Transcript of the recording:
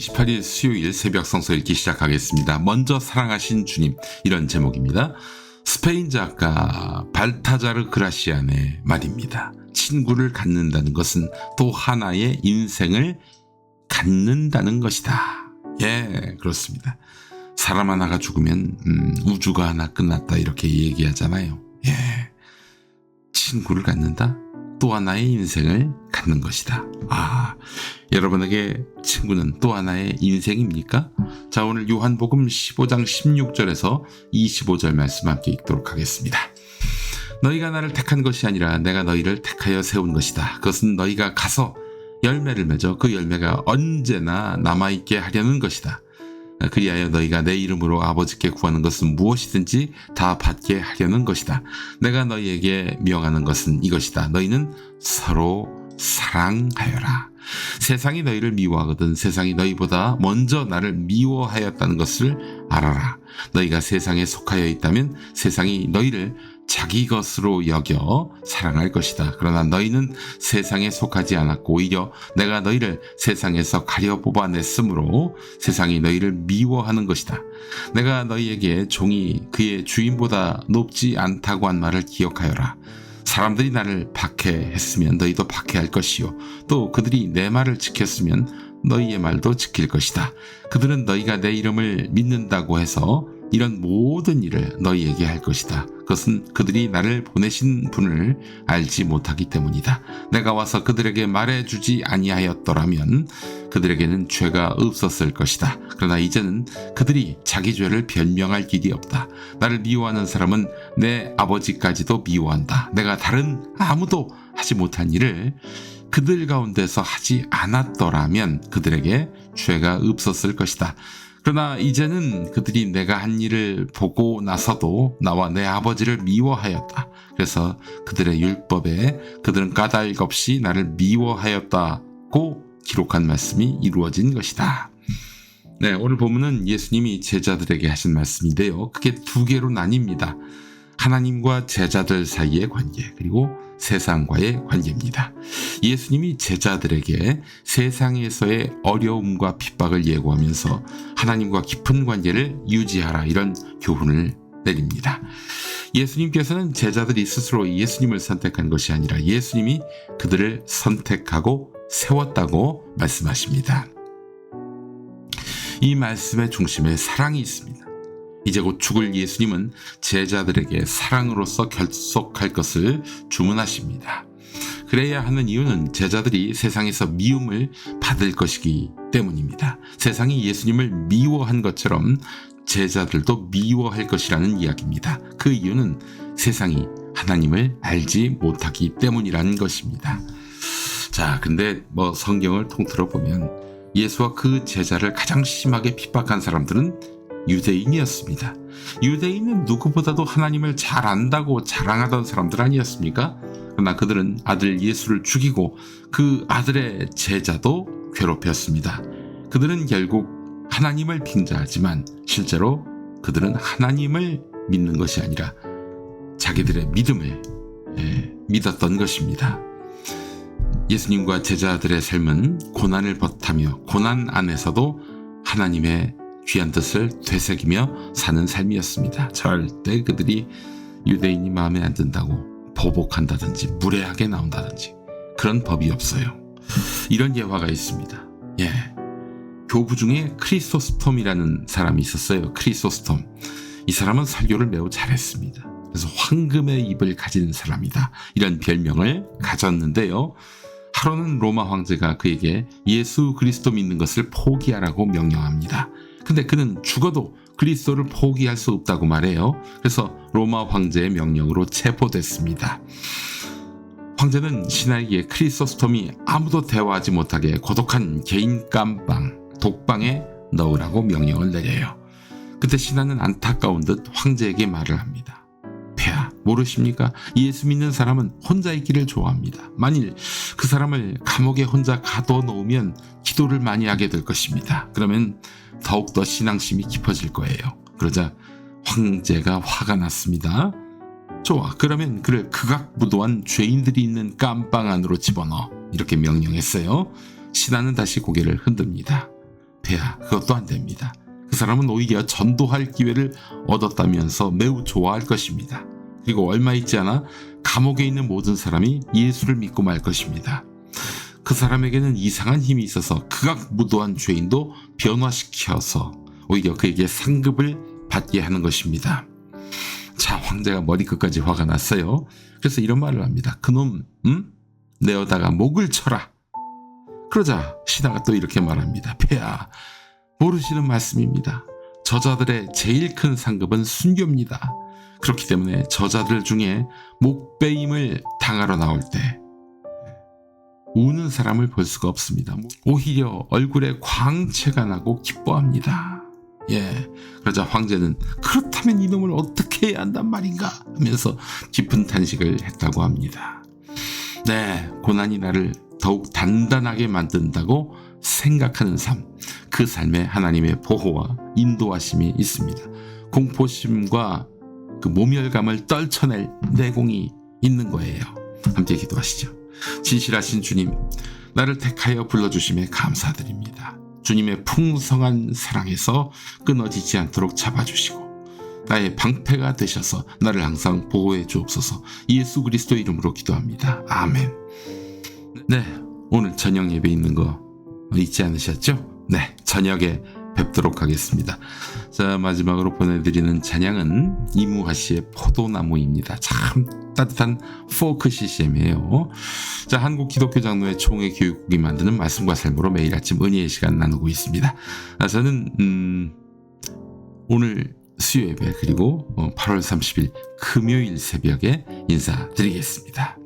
28일 수요일 새벽 성서 읽기 시작하겠습니다. 먼저 사랑하신 주님, 이런 제목입니다. 스페인 작가 발타자르 그라시안의 말입니다. 친구를 갖는다는 것은 또 하나의 인생을 갖는다는 것이다. 예, 그렇습니다. 사람 하나가 죽으면 우주가 하나 끝났다 이렇게 얘기하잖아요. 예, 친구를 갖는다? 또 하나의 인생을 갖는 것이다. 여러분에게 친구는 또 하나의 인생입니까? 자, 오늘 요한복음 15장 16절에서 25절 말씀 함께 읽도록 하겠습니다. 너희가 나를 택한 것이 아니라 내가 너희를 택하여 세운 것이다. 그것은 너희가 가서 열매를 맺어 그 열매가 언제나 남아있게 하려는 것이다. 그리하여 너희가 내 이름으로 아버지께 구하는 것은 무엇이든지 다 받게 하려는 것이다. 내가 너희에게 명하는 것은 이것이다. 너희는 서로 사랑하여라. 세상이 너희를 미워하거든 세상이 너희보다 먼저 나를 미워하였다는 것을 알아라. 너희가 세상에 속하여 있다면 세상이 너희를 자기 것으로 여겨 사랑할 것이다. 그러나 너희는 세상에 속하지 않았고 오히려 내가 너희를 세상에서 가려 뽑아냈으므로 세상이 너희를 미워하는 것이다. 내가 너희에게 종이 그의 주인보다 높지 않다고 한 말을 기억하여라. 사람들이 나를 박해했으면 너희도 박해할 것이요 또 그들이 내 말을 지켰으면 너희의 말도 지킬 것이다. 그들은 너희가 내 이름을 믿는다고 해서 이런 모든 일을 너희에게 할 것이다. 그것은 그들이 나를 보내신 분을 알지 못하기 때문이다. 내가 와서 그들에게 말해주지 아니하였더라면 그들에게는 죄가 없었을 것이다. 그러나 이제는 그들이 자기 죄를 변명할 길이 없다. 나를 미워하는 사람은 내 아버지까지도 미워한다. 내가 다른 아무도 하지 못한 일을 그들 가운데서 하지 않았더라면 그들에게 죄가 없었을 것이다. 그러나 이제는 그들이 내가 한 일을 보고 나서도 나와 내 아버지를 미워하였다. 그래서 그들의 율법에 그들은 까닭 없이 나를 미워하였다고 기록한 말씀이 이루어진 것이다. 네, 오늘 본문은 예수님이 제자들에게 하신 말씀인데요. 그게 두 개로 나뉩니다. 하나님과 제자들 사이의 관계, 그리고 세상과의 관계입니다. 예수님이 제자들에게 세상에서의 어려움과 핍박을 예고하면서 하나님과 깊은 관계를 유지하라 이런 교훈을 내립니다. 예수님께서는 제자들이 스스로 예수님을 선택한 것이 아니라 예수님이 그들을 선택하고 세웠다고 말씀하십니다. 이 말씀의 중심에 사랑이 있습니다. 이제 곧 죽을 예수님은 제자들에게 사랑으로서 결속할 것을 주문하십니다. 그래야 하는 이유는 제자들이 세상에서 미움을 받을 것이기 때문입니다. 세상이 예수님을 미워한 것처럼 제자들도 미워할 것이라는 이야기입니다. 그 이유는 세상이 하나님을 알지 못하기 때문이라는 것입니다. 자, 근데 성경을 통틀어 보면 예수와 그 제자를 가장 심하게 핍박한 사람들은 유대인이었습니다. 유대인은 누구보다도 하나님을 잘 안다고 자랑하던 사람들 아니었습니까? 그러나 그들은 아들 예수를 죽이고 그 아들의 제자도 괴롭혔습니다. 그들은 결국 하나님을 빙자하지만 실제로 그들은 하나님을 믿는 것이 아니라 자기들의 믿음을 믿었던 것입니다. 예수님과 제자들의 삶은 고난을 벗하며 고난 안에서도 하나님의 귀한 뜻을 되새기며 사는 삶이었습니다. 절대 그들이 유대인이 마음에 안 든다고 보복한다든지 무례하게 나온다든지 그런 법이 없어요. 이런 예화가 있습니다. 교부 중에 크리소스톰이라는 사람이 있었어요. 크리소스톰. 이 사람은 설교를 매우 잘했습니다. 그래서 황금의 입을 가진 사람이다. 이런 별명을 가졌는데요. 하루는 로마 황제가 그에게 예수 그리스도 믿는 것을 포기하라고 명령합니다. 근데 그는 죽어도 그리스도를 포기할 수 없다고 말해요. 그래서 로마 황제의 명령으로 체포됐습니다. 황제는 신하에게 크리소스톰이 아무도 대화하지 못하게 고독한 개인 깜방, 독방에 넣으라고 명령을 내려요. 그때 신하는 안타까운 듯 황제에게 말을 합니다. 폐하, 모르십니까? 예수 믿는 사람은 혼자 있기를 좋아합니다. 만일 그 사람을 감옥에 혼자 가둬놓으면 기도를 많이 하게 될 것입니다. 그러면 더욱더 신앙심이 깊어질 거예요. 그러자 황제가 화가 났습니다. 좋아, 그러면 그를 극악무도한 죄인들이 있는 깜방 안으로 집어넣어. 이렇게 명령했어요. 신하는 다시 고개를 흔듭니다. 폐하, 그것도 안 됩니다. 그 사람은 오히려 전도할 기회를 얻었다면서 매우 좋아할 것입니다. 그리고 얼마 있지 않아 감옥에 있는 모든 사람이 예수를 믿고 말 것입니다. 그 사람에게는 이상한 힘이 있어서 극악무도한 죄인도 변화시켜서 오히려 그에게 상급을 받게 하는 것입니다. 자, 황제가 머리끝까지 화가 났어요. 그래서 이런 말을 합니다. 그놈 내어다가 목을 쳐라. 그러자 신하가 또 이렇게 말합니다. 폐하, 모르시는 말씀입니다. 저자들의 제일 큰 상급은 순교입니다. 그렇기 때문에 저자들 중에 목베임을 당하러 나올 때 우는 사람을 볼 수가 없습니다. 오히려 얼굴에 광채가 나고 기뻐합니다. 그러자 황제는 그렇다면 이놈을 어떻게 해야 한단 말인가 하면서 깊은 탄식을 했다고 합니다. 고난이 나를 더욱 단단하게 만든다고 생각하는 삶, 그 삶에 하나님의 보호와 인도하심이 있습니다. 공포심과 그 모멸감을 떨쳐낼 내공이 있는 거예요. 함께 기도하시죠. 진실하신 주님, 나를 택하여 불러주심에 감사드립니다. 주님의 풍성한 사랑에서 끊어지지 않도록 잡아주시고 나의 방패가 되셔서 나를 항상 보호해 주옵소서. 예수 그리스도 이름으로 기도합니다. 아멘. 오늘 저녁 예배 있는 거 잊지 않으셨죠? 저녁에 뵙도록 하겠습니다. 자, 마지막으로 보내드리는 찬양은 이무하 씨의 포도나무입니다. 참 따뜻한 포크 CCM이에요. 자, 한국 기독교 장로회 총회 교육국이 만드는 말씀과 삶으로 매일 아침 은혜의 시간 나누고 있습니다. 저는 오늘 수요 예배 그리고 8월 30일 금요일 새벽에 인사드리겠습니다.